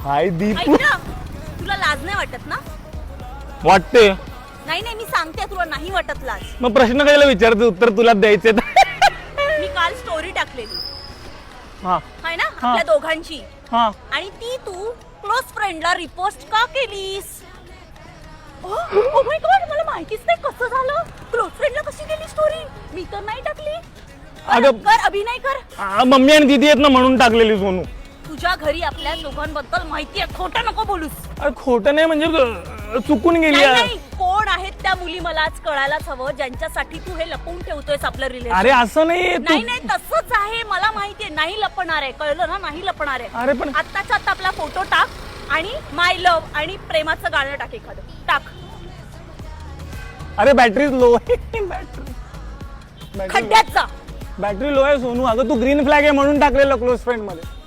हाय ऐक दीपू. ना, तुला लाज नाही वाटत ना? वाटते. नाही नाही, मी सांगते तुला नाही वाटत लाज. मग प्रश्न कशाला विचारते, उत्तर तुला द्यायचे. मी काल स्टोरी टाकलेली हा आहे ना आपल्या दोघांची, हा. आणि ती तू क्लोज फ्रेंडला रिपोस्ट का केलीस? ओ माय गॉड, मला माहितीच नाही कसं झालं. क्लोज फ्रेंडला कशी गेली स्टोरी? मी तर नाही टाकली. अगं कर, अभिनय कर. मम्मी आणि दीदी आहेत ना म्हणून टाकलेली सोनू. तुझ्या घरी आपल्या दोघांबद्दल माहिती आहे, खोटं नको बोलूस. अरे खोटं नाही म्हणजे चुकून गेली. नाही नाही, कोण आहेत त्या मुली मला आज कळायलाच हवं, ज्यांच्यासाठी तू हे लपवून ठेवतोयस आपलं रिलेशन. अरे असं नाही. नाही नाही, तसंच आहे, मला माहितीये. नाही लपणार आहे, कळलं ना? नाही लपणार आहे. अरे पण आत्ताच्या आत्ता आपला फोटो टाक आणि माय लव्ह आणि प्रेमाचं गाणं टाक, एखादं टाक. अरे बॅटरी लो आहे. खड्ड्यात जा. बॅटरी लो आहे सोनू. अगं तू ग्रीन फ्लॅग आहे म्हणून टाकलेलं क्लोज फ्रेंड मध्ये.